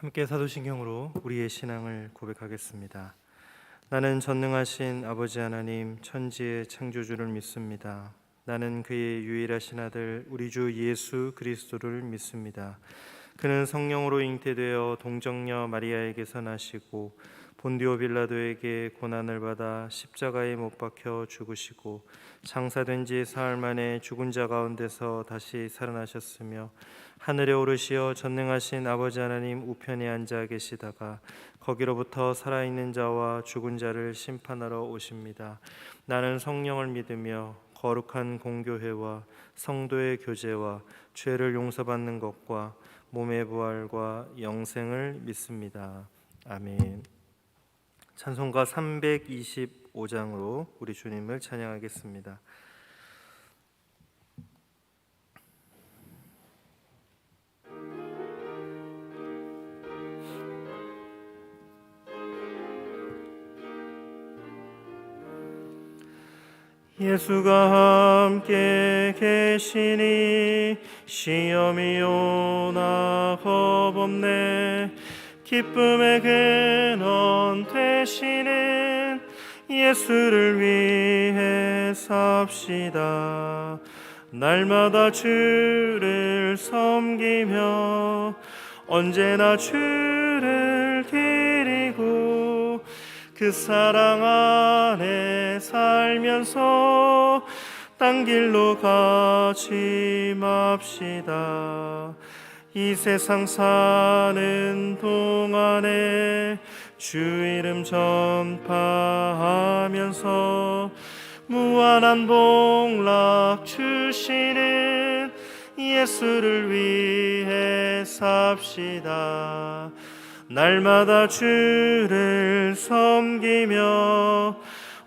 함께 사도신경으로 우리의 신앙을 고백하겠습니다. 나는 전능하신 아버지 하나님 천지의 창조주를 믿습니다. 나는 그의 유일하신 아들 우리 주 예수 그리스도를 믿습니다. 그는 성령으로 잉태되어 동정녀 마리아에게서 나시고 본디오 빌라도에게 고난을 받아 십자가에 못 박혀 죽으시고 장사된 지 사흘 만에 죽은 자 가운데서 다시 살아나셨으며 하늘에 오르시어 전능하신 아버지 하나님 우편에 앉아 계시다가 거기로부터 살아있는 자와 죽은 자를 심판하러 오십니다. 나는 성령을 믿으며 거룩한 공교회와 성도의 교제와 죄를 용서받는 것과 몸의 부활과 영생을 믿습니다. 아멘. 찬송가 325장으로 우리 주님을 찬양하겠습니다. 예수가 함께 계시니 시험이 오나 겁없네. 기쁨의 근원 되시는 예수를 위해 삽시다. 날마다 주를 섬기며 언제나 주를 기리고 그 사랑 안에 살면서 딴 길로 가지 맙시다. 이 세상 사는 동안에 주 이름 전파하면서 무한한 복락 주시는 예수를 위해 삽시다. 날마다 주를 섬기며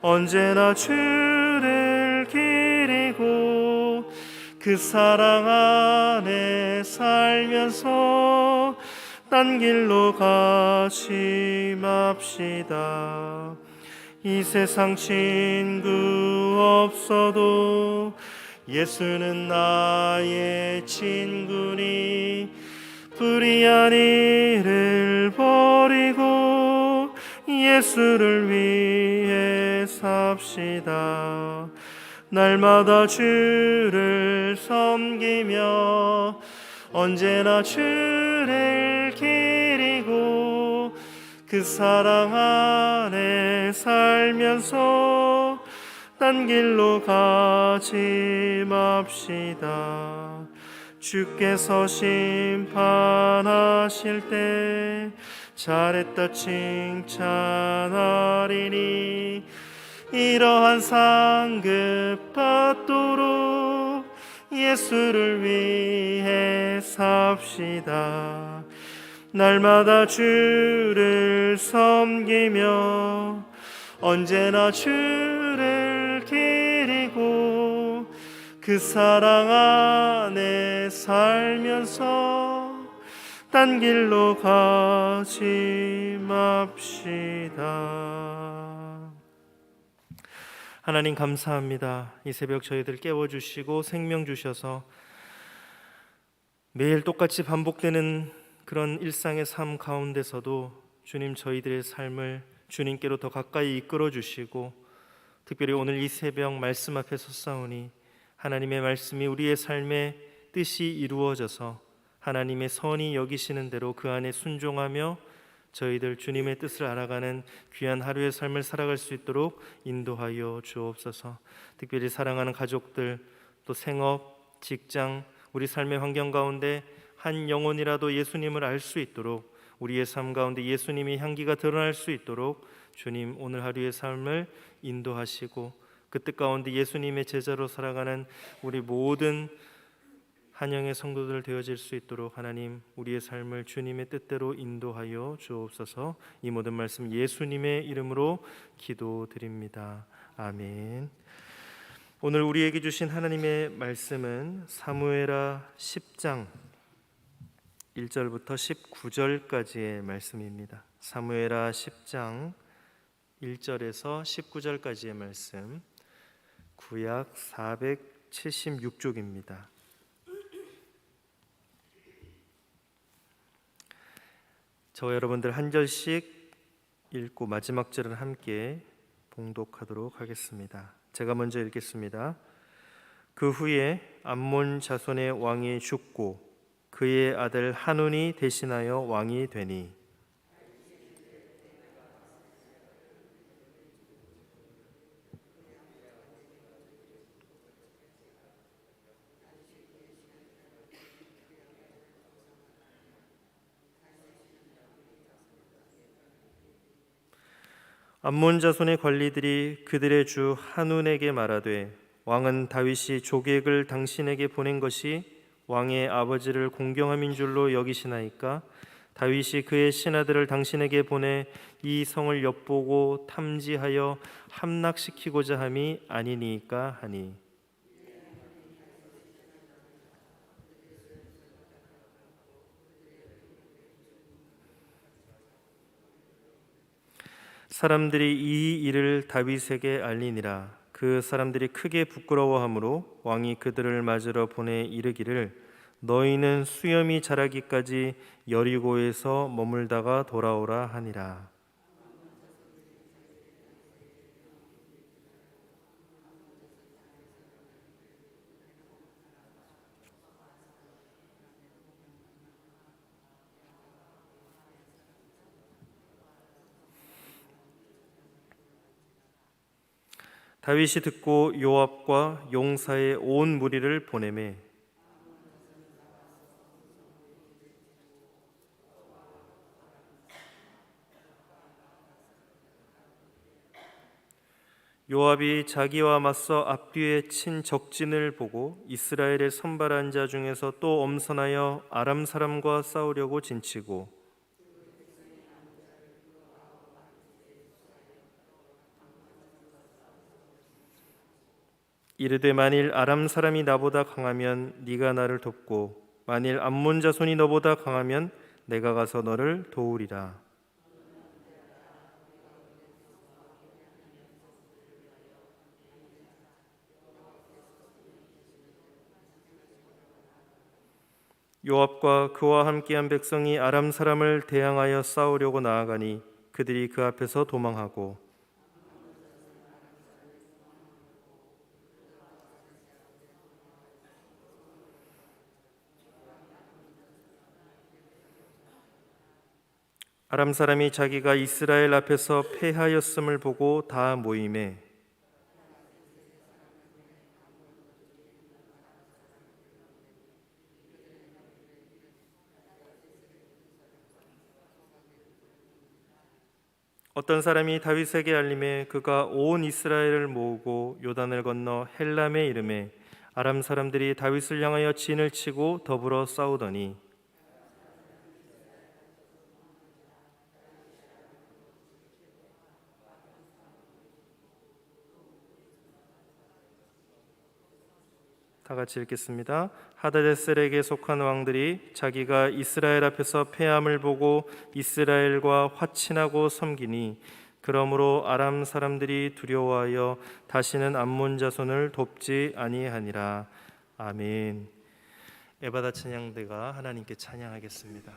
언제나 주를 기리고 그 사랑 안에 살면서 딴 길로 가지 맙시다. 이 세상 친구 없어도 예수는 나의 친구니 불의한 일을 버리고 예수를 위해 삽시다. 날마다 주를 섬기며 언제나 주를 기리고 그 사랑 안에 살면서 딴 길로 가지 맙시다. 주께서 심판하실 때 잘했다 칭찬하리니 이러한 상급 받도록 예수를 위해 삽시다. 날마다 주를 섬기며 언제나 주를 기리고 그 사랑 안에 살면서 딴 길로 가지 맙시다. 하나님 감사합니다. 이 새벽 저희들 깨워주시고 생명 주셔서 매일 똑같이 반복되는 그런 일상의 삶 가운데서도 주님 저희들의 삶을 주님께로 더 가까이 이끌어 주시고 특별히 오늘 이 새벽 말씀 앞에 섰사오니 하나님의 말씀이 우리의 삶의 뜻이 이루어져서 하나님의 선이 여기시는 대로 그 안에 순종하며 저희들 주님의 뜻을 알아가는 귀한 하루의 삶을 살아갈 수 있도록 인도하여 주옵소서. 특별히 사랑하는 가족들, 또 생업, 직장, 우리 삶의 환경 가운데 한 영혼이라도 예수님을 알 수 있도록 우리의 삶 가운데 예수님의 향기가 드러날 수 있도록 주님 오늘 하루의 삶을 인도하시고 그 뜻 가운데 예수님의 제자로 살아가는 우리 모든 한영의 성도들 되어질 수 있도록 하나님 우리의 삶을 주님의 뜻대로 인도하여 주옵소서. 이 모든 말씀 예수님의 이름으로 기도드립니다. 아멘. 오늘 우리에게 주신 하나님의 말씀은 사무엘하 10장 1절부터 19절까지의 말씀입니다. 사무엘하 10장 1절에서 19절까지의 말씀, 구약 476쪽입니다. 저와 여러분들 한 절씩 읽고 마지막 절을 함께 봉독하도록 하겠습니다. 제가 먼저 읽겠습니다. 그 후에 암몬 자손의 왕이 죽고 그의 아들 한운이 대신하여 왕이 되니 암몬 자손의 관리들이 그들의 주 한운에게 말하되 왕은 다윗이 조객을 당신에게 보낸 것이 왕의 아버지를 공경함인 줄로 여기시나이까? 다윗이 그의 신하들을 당신에게 보내 이 성을 엿보고 탐지하여 함락시키고자 함이 아니니까 하니. 사람들이 이 일을 다윗에게 알리니라. 그 사람들이 크게 부끄러워하므로 왕이 그들을 맞으러 보내 이르기를 너희는 수염이 자라기까지 여리고에서 머물다가 돌아오라 하니라. 다윗이 듣고 요압과 용사의 온 무리를 보내매 요압이 자기와 맞서 앞뒤에 친 적진을 보고 이스라엘의 선발한 자 중에서 또 엄선하여 아람 사람과 싸우려고 진치고 이르되 만일 아람 사람이 나보다 강하면 네가 나를 돕고 만일 암몬 자손이 너보다 강하면 내가 가서 너를 도우리라. 요압과 그와 함께한 백성이 아람 사람을 대항하여 싸우려고 나아가니 그들이 그 앞에서 도망하고 아람 사람이 자기가 이스라엘 앞에서 패하였음을 보고 다 모이매 어떤 사람이 다윗에게 알림해 그가 온 이스라엘을 모으고 요단을 건너 헬람에 이르매 아람 사람들이 다윗을 향하여 진을 치고 더불어 싸우더니 다 같이 읽겠습니다. 하다데셀에게 속한 왕들이 자기가 이스라엘 앞에서 패함을 보고 이스라엘과 화친하고 섬기니 그러므로 아람 사람들이 두려워하여 다시는 암몬 자손을 돕지 아니하니라. 아멘. 에바다 찬양대가 하나님께 찬양하겠습니다.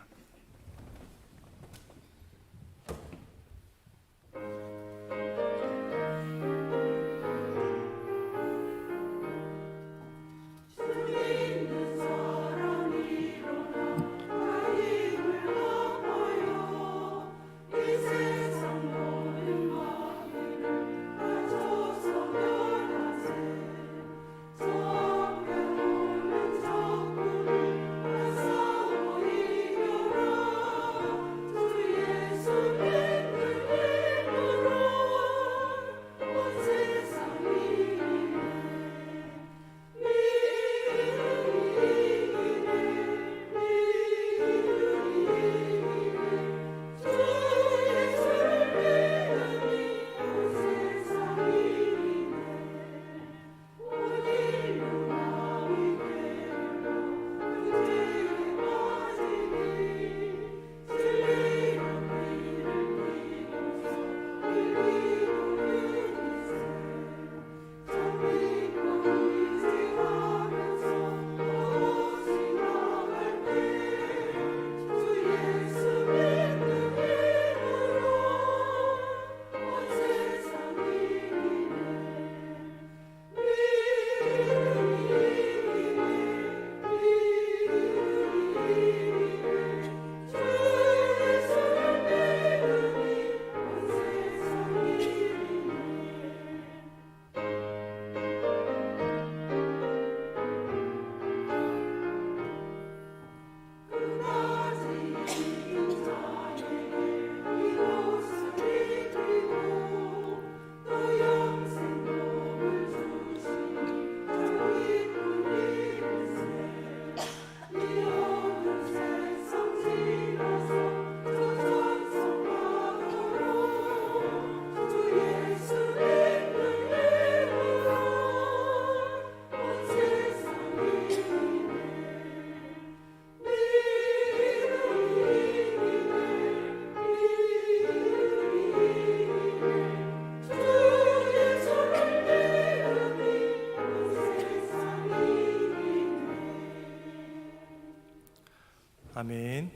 아멘.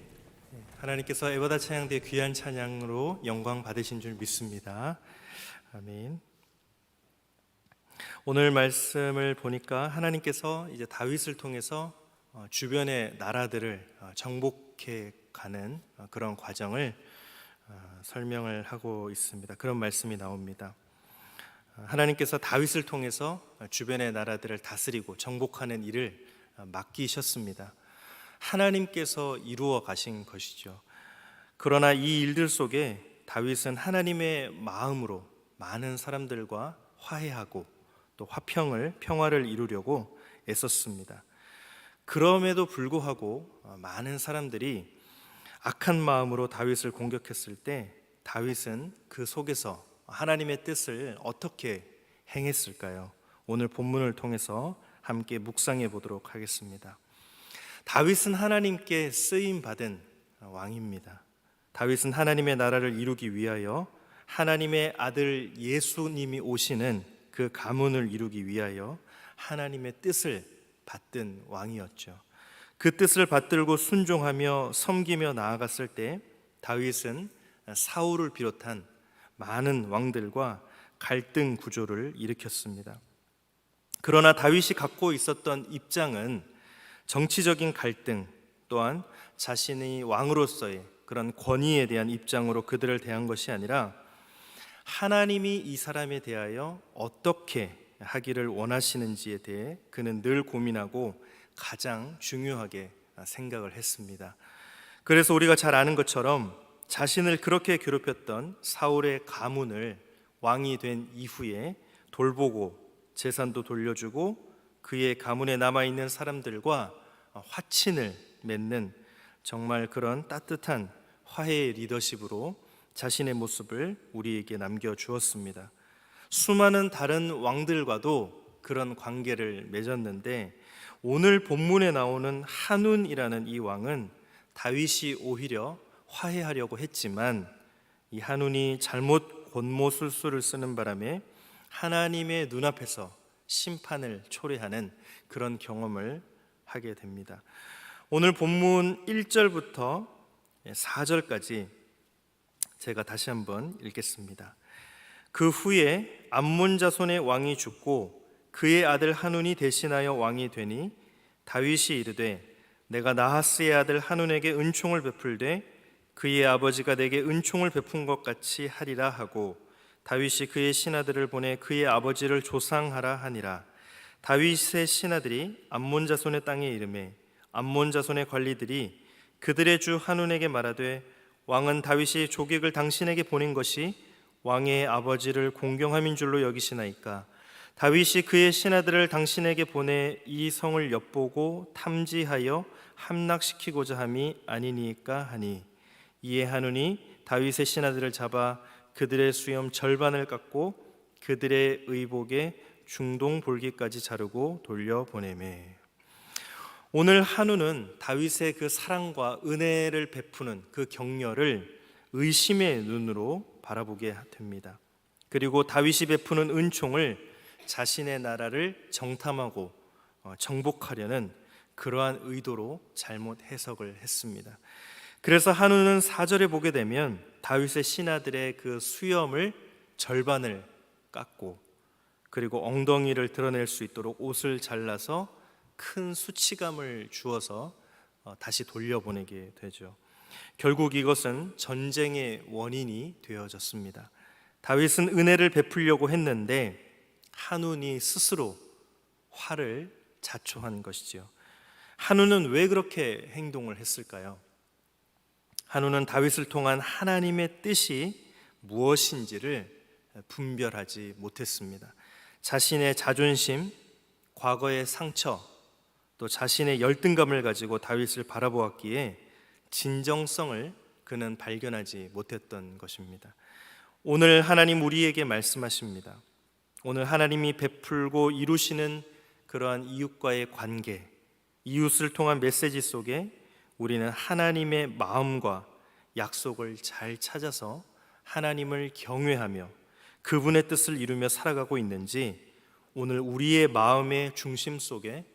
하나님께서 에버다 찬양대의 귀한 찬양으로 영광 받으신 줄 믿습니다. 아멘. 오늘 말씀을 보니까 하나님께서 이제 다윗을 통해서 주변의 나라들을 정복해 가는 그런 과정을 설명을 하고 있습니다. 그런 말씀이 나옵니다. 하나님께서 다윗을 통해서 주변의 나라들을 다스리고 정복하는 일을 맡기셨습니다. 하나님께서 이루어 가신 것이죠. 그러나 이 일들 속에 다윗은 하나님의 마음으로 많은 사람들과 화해하고 또 평화를 이루려고 애썼습니다. 그럼에도 불구하고 많은 사람들이 악한 마음으로 다윗을 공격했을 때 다윗은 그 속에서 하나님의 뜻을 어떻게 행했을까요? 오늘 본문을 통해서 함께 묵상해 보도록 하겠습니다. 다윗은 하나님께 쓰임 받은 왕입니다. 다윗은 하나님의 나라를 이루기 위하여 하나님의 아들 예수님이 오시는 그 가문을 이루기 위하여 하나님의 뜻을 받든 왕이었죠. 그 뜻을 받들고 순종하며 섬기며 나아갔을 때 다윗은 사울을 비롯한 많은 왕들과 갈등 구조를 일으켰습니다. 그러나 다윗이 갖고 있었던 입장은 정치적인 갈등 또한 자신이 왕으로서의 그런 권위에 대한 입장으로 그들을 대한 것이 아니라 하나님이 이 사람에 대하여 어떻게 하기를 원하시는지에 대해 그는 늘 고민하고 가장 중요하게 생각을 했습니다. 그래서 우리가 잘 아는 것처럼 자신을 그렇게 괴롭혔던 사울의 가문을 왕이 된 이후에 돌보고 재산도 돌려주고 그의 가문에 남아있는 사람들과 화친을 맺는 정말 그런 따뜻한 화해의 리더십으로 자신의 모습을 우리에게 남겨주었습니다. 수많은 다른 왕들과도 그런 관계를 맺었는데 오늘 본문에 나오는 한운이라는 이 왕은 다윗이 오히려 화해하려고 했지만 이 한운이 잘못 권모술수를 쓰는 바람에 하나님의 눈앞에서 심판을 초래하는 그런 경험을 하게 됩니다. 오늘 본문 1절부터 4절까지 제가 다시 한번 읽겠습니다. 그 후에 암몬 자손의 왕이 죽고 그의 아들 한운이 대신하여 왕이 되니 다윗이 이르되 내가 나하스의 아들 한운에게 은총을 베풀되 그의 아버지가 내게 은총을 베푼 것 같이 하리라 하고 다윗이 그의 신하들을 보내 그의 아버지를 조상하라 하니라. 다윗의 신하들이 암몬 자손의 땅에 이르매 암몬 자손의 관리들이 그들의 주 한운에게 말하되 왕은 다윗이 조객을 당신에게 보낸 것이 왕의 아버지를 공경함인 줄로 여기시나이까. 다윗이 그의 신하들을 당신에게 보내 이 성을 엿보고 탐지하여 함락시키고자 함이 아니니까 하니 이에 한운이 다윗의 신하들을 잡아 그들의 수염 절반을 깎고 그들의 의복에 중동 볼기까지 자르고 돌려보내매. 오늘 한운은 다윗의 그 사랑과 은혜를 베푸는 그 격려를 의심의 눈으로 바라보게 됩니다. 그리고 다윗이 베푸는 은총을 자신의 나라를 정탐하고 정복하려는 그러한 의도로 잘못 해석을 했습니다. 그래서 한운은 4절에 보게 되면 다윗의 신하들의 그 수염을 절반을 깎고 그리고 엉덩이를 드러낼 수 있도록 옷을 잘라서 큰 수치감을 주어서 다시 돌려보내게 되죠. 결국 이것은 전쟁의 원인이 되어졌습니다. 다윗은 은혜를 베풀려고 했는데 한운이 스스로 화를 자초한 것이지요. 한운은 왜 그렇게 행동을 했을까요? 한운은 다윗을 통한 하나님의 뜻이 무엇인지를 분별하지 못했습니다. 자신의 자존심, 과거의 상처, 또 자신의 열등감을 가지고 다윗을 바라보았기에 진정성을 그는 발견하지 못했던 것입니다. 오늘 하나님 우리에게 말씀하십니다. 오늘 하나님이 베풀고 이루시는 그러한 이웃과의 관계, 이웃을 통한 메시지 속에 우리는 하나님의 마음과 약속을 잘 찾아서 하나님을 경외하며 그분의 뜻을 이루며 살아가고 있는지 오늘 우리의 마음의 중심 속에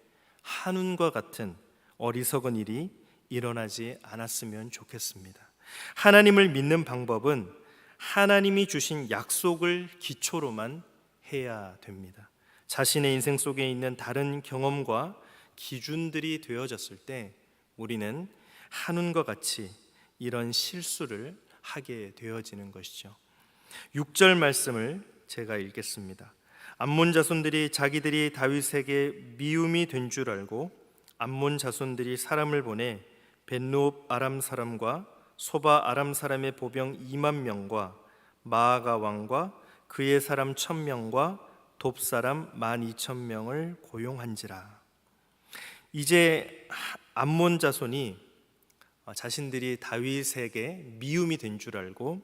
한운과 같은 어리석은 일이 일어나지 않았으면 좋겠습니다. 하나님을 믿는 방법은 하나님이 주신 약속을 기초로만 해야 됩니다. 자신의 인생 속에 있는 다른 경험과 기준들이 되어졌을 때 우리는 한운과 같이 이런 실수를 하게 되어지는 것이죠. 6절 말씀을 제가 읽겠습니다. 암몬 자손들이 자기들이 다윗에게 미움이 된 줄 알고 암몬 자손들이 사람을 보내 벳누업 아람 사람과 소바 아람 사람의 보병 2만 명과 마아가 왕과 그의 사람 1,000명과 돕 사람 12,000명을 고용한지라. 이제 암몬 자손이 자신들이 다윗에게 미움이 된 줄 알고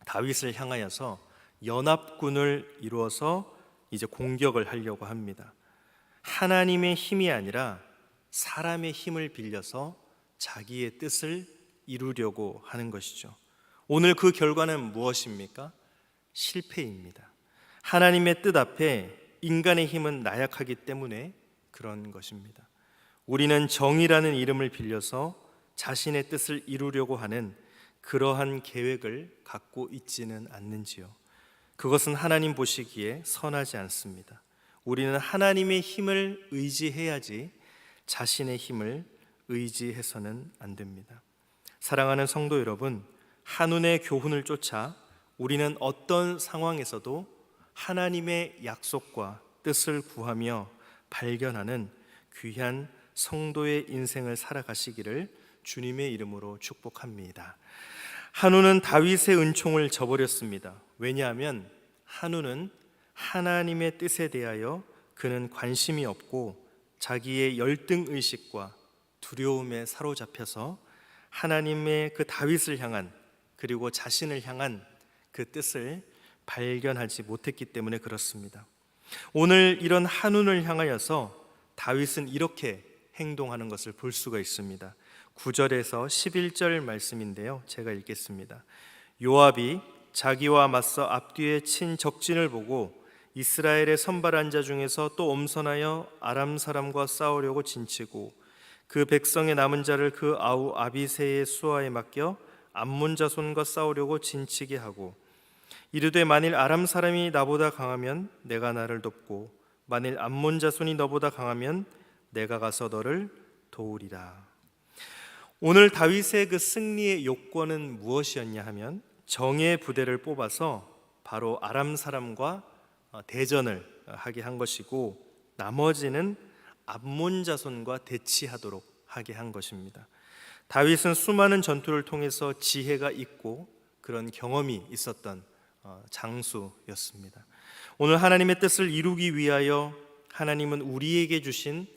다윗을 향하여서 연합군을 이루어서 이제 공격을 하려고 합니다. 하나님의 힘이 아니라 사람의 힘을 빌려서 자기의 뜻을 이루려고 하는 것이죠. 오늘 그 결과는 무엇입니까? 실패입니다. 하나님의 뜻 앞에 인간의 힘은 나약하기 때문에 그런 것입니다. 우리는 정의라는 이름을 빌려서 자신의 뜻을 이루려고 하는 그러한 계획을 갖고 있지는 않는지요. 그것은 하나님 보시기에 선하지 않습니다. 우리는 하나님의 힘을 의지해야지 자신의 힘을 의지해서는 안 됩니다. 사랑하는 성도 여러분, 한운의 교훈을 쫓아 우리는 어떤 상황에서도 하나님의 약속과 뜻을 구하며 발견하는 귀한 성도의 인생을 살아가시기를 주님의 이름으로 축복합니다. 한우는 다윗의 은총을 저버렸습니다. 왜냐하면 한우는 하나님의 뜻에 대하여 그는 관심이 없고 자기의 열등의식과 두려움에 사로잡혀서 하나님의 그 다윗을 향한 그리고 자신을 향한 그 뜻을 발견하지 못했기 때문에 그렇습니다. 오늘 이런 한운을 향하여서 다윗은 이렇게 행동하는 것을 볼 수가 있습니다. 9절에서 11절 말씀인데요, 제가 읽겠습니다. 요압이 자기와 맞서 앞뒤에 친 적진을 보고 이스라엘의 선발한 자 중에서 또 엄선하여 아람 사람과 싸우려고 진치고 그 백성의 남은 자를 그 아우 아비새의 수하에 맡겨 암몬 자손과 싸우려고 진치게 하고 이르되 만일 아람 사람이 나보다 강하면 내가 나를 돕고 만일 암몬 자손이 너보다 강하면 내가 가서 너를 도우리라. 오늘 다윗의 그 승리의 요건은 무엇이었냐 하면 정예 부대를 뽑아서 바로 아람 사람과 대전을 하게 한 것이고 나머지는 암몬 자손과 대치하도록 하게 한 것입니다. 다윗은 수많은 전투를 통해서 지혜가 있고 그런 경험이 있었던 장수였습니다. 오늘 하나님의 뜻을 이루기 위하여 하나님은 우리에게 주신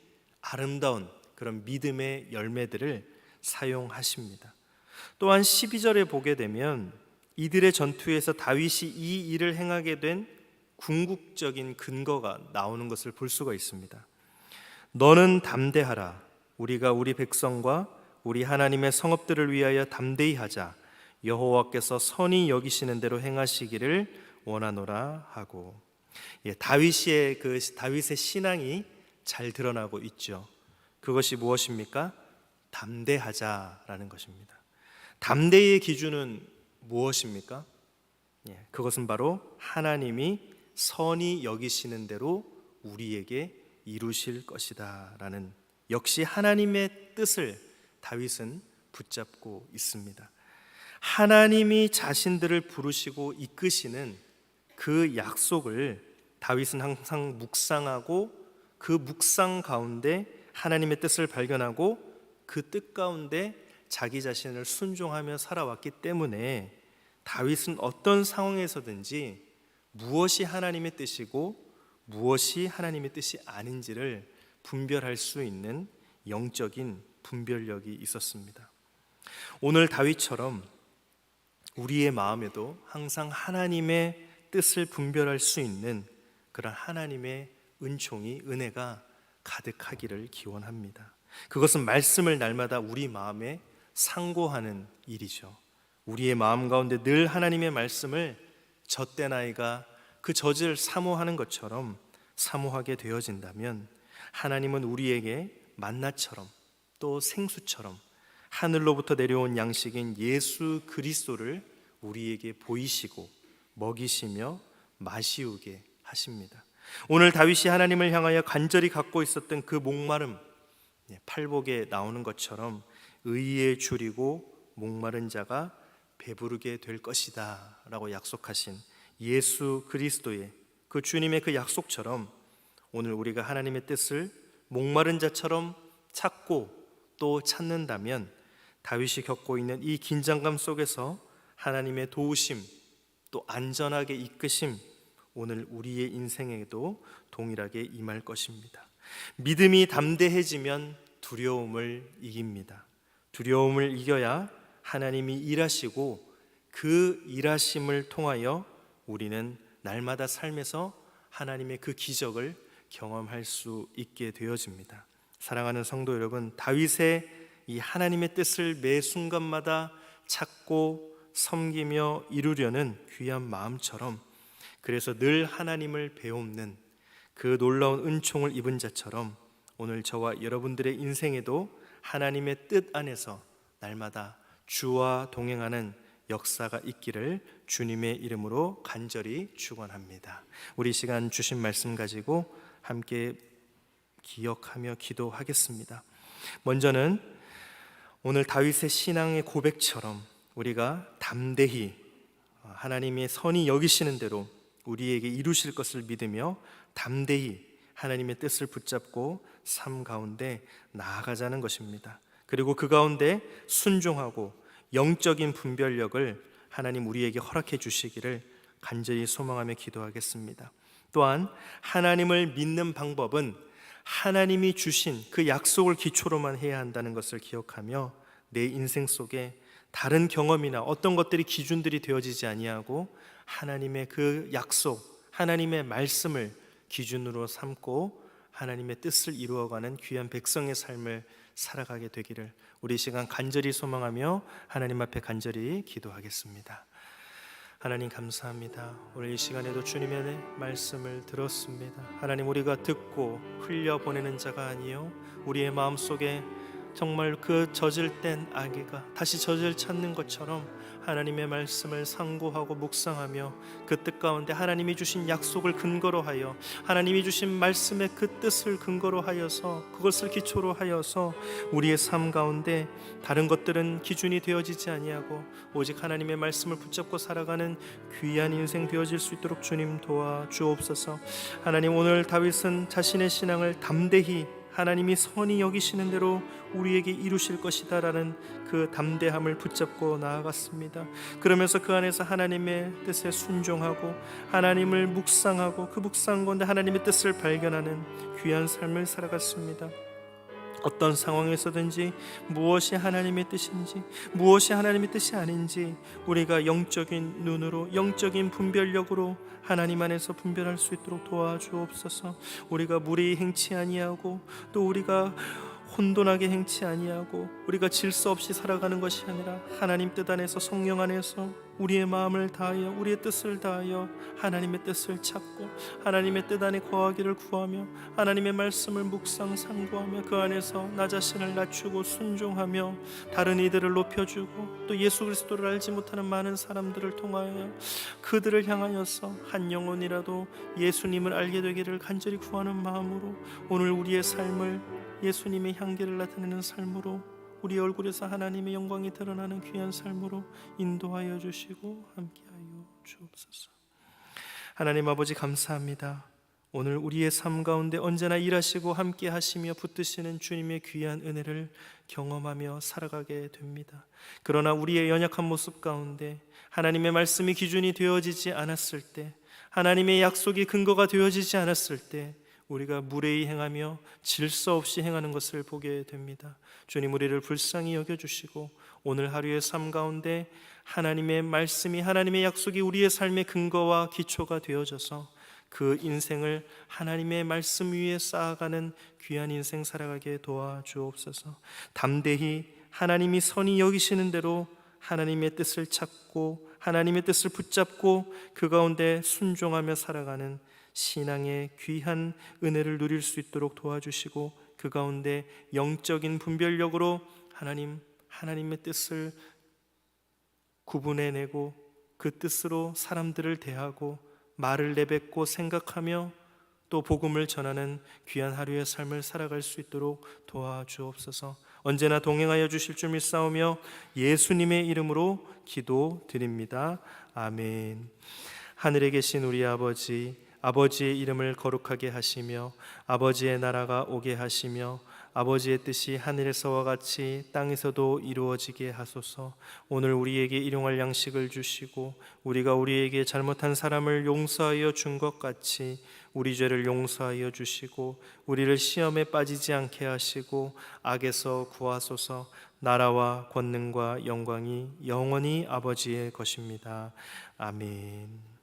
아름다운 그런 믿음의 열매들을 사용하십니다. 또한 12절에 보게 되면 이들의 전투에서 다윗이 이 일을 행하게 된 궁극적인 근거가 나오는 것을 볼 수가 있습니다. 너는 담대하라. 우리가 우리 백성과 우리 하나님의 성읍들을 위하여 담대히 하자. 여호와께서 선히 여기시는 대로 행하시기를 원하노라 하고, 다윗의 신앙이 잘 드러나고 있죠. 그것이 무엇입니까? 담대하자라는 것입니다. 담대의 기준은 무엇입니까? 그것은 바로 하나님이 선히 여기시는 대로 우리에게 이루실 것이다 라는, 역시 하나님의 뜻을 다윗은 붙잡고 있습니다. 하나님이 자신들을 부르시고 이끄시는 그 약속을 다윗은 항상 묵상하고 그 묵상 가운데 하나님의 뜻을 발견하고 그 뜻 가운데 자기 자신을 순종하며 살아왔기 때문에 다윗은 어떤 상황에서든지 무엇이 하나님의 뜻이고 무엇이 하나님의 뜻이 아닌지를 분별할 수 있는 영적인 분별력이 있었습니다. 오늘 다윗처럼 우리의 마음에도 항상 하나님의 뜻을 분별할 수 있는 그런 하나님의 은총이, 은혜가 가득하기를 기원합니다. 그것은 말씀을 날마다 우리 마음에 상고하는 일이죠. 우리의 마음 가운데 늘 하나님의 말씀을 젖된 아이가 그 젖을 사모하는 것처럼 사모하게 되어진다면 하나님은 우리에게 만나처럼 또 생수처럼 하늘로부터 내려온 양식인 예수 그리스도를 우리에게 보이시고 먹이시며 마시우게 하십니다. 오늘 다윗이 하나님을 향하여 간절히 갖고 있었던 그 목마름, 팔복에 나오는 것처럼 의에 줄이고 목마른 자가 배부르게 될 것이다 라고 약속하신 예수 그리스도의 그 주님의 그 약속처럼 오늘 우리가 하나님의 뜻을 목마른 자처럼 찾고 또 찾는다면 다윗이 겪고 있는 이 긴장감 속에서 하나님의 도우심 또 안전하게 이끄심 오늘 우리의 인생에도 동일하게 임할 것입니다. 믿음이 담대해지면 두려움을 이깁니다. 두려움을 이겨야 하나님이 일하시고 그 일하심을 통하여 우리는 날마다 삶에서 하나님의 그 기적을 경험할 수 있게 되어집니다. 사랑하는 성도 여러분, 다윗의 이 하나님의 뜻을 매 순간마다 찾고 섬기며 이루려는 귀한 마음처럼, 그래서 늘 하나님을 배움는 그 놀라운 은총을 입은 자처럼 오늘 저와 여러분들의 인생에도 하나님의 뜻 안에서 날마다 주와 동행하는 역사가 있기를 주님의 이름으로 간절히 축원합니다. 우리 시간 주신 말씀 가지고 함께 기억하며 기도하겠습니다. 먼저는 오늘 다윗의 신앙의 고백처럼 우리가 담대히 하나님의 선이 여기시는 대로 우리에게 이루실 것을 믿으며 담대히 하나님의 뜻을 붙잡고 삶 가운데 나아가자는 것입니다. 그리고 그 가운데 순종하고 영적인 분별력을 하나님 우리에게 허락해 주시기를 간절히 소망하며 기도하겠습니다. 또한 하나님을 믿는 방법은 하나님이 주신 그 약속을 기초로만 해야 한다는 것을 기억하며 내 인생 속에 다른 경험이나 어떤 것들이 기준들이 되어지지 아니하고 하나님의 그 약속, 하나님의 말씀을 기준으로 삼고 하나님의 뜻을 이루어가는 귀한 백성의 삶을 살아가게 되기를 우리 시간 간절히 소망하며 하나님 앞에 간절히 기도하겠습니다. 하나님 감사합니다. 오늘 이 시간에도 주님의 말씀을 들었습니다. 하나님, 우리가 듣고 흘려보내는 자가 아니요 우리의 마음속에 정말 그 젖을 땐 아기가 다시 젖을 찾는 것처럼 하나님의 말씀을 상고하고 묵상하며 그 뜻 가운데 하나님이 주신 약속을 근거로 하여 하나님이 주신 말씀의 그 뜻을 근거로 하여서 그것을 기초로 하여서 우리의 삶 가운데 다른 것들은 기준이 되어지지 아니하고 오직 하나님의 말씀을 붙잡고 살아가는 귀한 인생 되어질 수 있도록 주님 도와주옵소서. 하나님, 오늘 다윗은 자신의 신앙을 담대히 하나님이 선히 여기시는 대로 우리에게 이루실 것이다 라는 그 담대함을 붙잡고 나아갔습니다. 그러면서 그 안에서 하나님의 뜻에 순종하고 하나님을 묵상하고 그 묵상 가운데 하나님의 뜻을 발견하는 귀한 삶을 살아갔습니다. 어떤 상황에서든지 무엇이 하나님의 뜻인지 무엇이 하나님의 뜻이 아닌지 우리가 영적인 눈으로 영적인 분별력으로 하나님 안에서 분별할 수 있도록 도와주옵소서. 우리가 무례히 행치 아니하고 또 우리가 혼돈하게 행치 아니하고 우리가 질서 없이 살아가는 것이 아니라 하나님 뜻 안에서 성령 안에서 우리의 마음을 다하여 우리의 뜻을 다하여 하나님의 뜻을 찾고 하나님의 뜻 안에 거하기를 구하며 하나님의 말씀을 묵상 상고하며 그 안에서 나 자신을 낮추고 순종하며 다른 이들을 높여주고 또 예수 그리스도를 알지 못하는 많은 사람들을 통하여 그들을 향하여서 한 영혼이라도 예수님을 알게 되기를 간절히 구하는 마음으로 오늘 우리의 삶을 예수님의 향기를 나타내는 삶으로 우리 얼굴에서 하나님의 영광이 드러나는 귀한 삶으로 인도하여 주시고 함께하여 주옵소서. 하나님 아버지 감사합니다. 오늘 우리의 삶 가운데 언제나 일하시고 함께 하시며 붙드시는 주님의 귀한 은혜를 경험하며 살아가게 됩니다. 그러나 우리의 연약한 모습 가운데 하나님의 말씀이 기준이 되어지지 않았을 때 하나님의 약속이 근거가 되어지지 않았을 때 우리가 무례히 행하며 질서 없이 행하는 것을 보게 됩니다. 주님, 우리를 불쌍히 여겨주시고 오늘 하루의 삶 가운데 하나님의 말씀이 하나님의 약속이 우리의 삶의 근거와 기초가 되어져서 그 인생을 하나님의 말씀 위에 쌓아가는 귀한 인생 살아가게 도와주옵소서. 담대히 하나님이 선히 여기시는 대로 하나님의 뜻을 찾고 하나님의 뜻을 붙잡고 그 가운데 순종하며 살아가는 신앙의 귀한 은혜를 누릴 수 있도록 도와주시고 그 가운데 영적인 분별력으로 하나님 하나님의 뜻을 구분해내고 그 뜻으로 사람들을 대하고 말을 내뱉고 생각하며 또 복음을 전하는 귀한 하루의 삶을 살아갈 수 있도록 도와주옵소서. 언제나 동행하여 주실 줄 믿사오며 예수님의 이름으로 기도드립니다. 아멘. 하늘에 계신 우리 아버지, 아버지의 이름을 거룩하게 하시며 아버지의 나라가 오게 하시며 아버지의 뜻이 하늘에서와 같이 땅에서도 이루어지게 하소서. 오늘 우리에게 일용할 양식을 주시고 우리가 우리에게 잘못한 사람을 용서하여 준 것 같이 우리 죄를 용서하여 주시고 우리를 시험에 빠지지 않게 하시고 악에서 구하소서. 나라와 권능과 영광이 영원히 아버지의 것입니다. 아멘.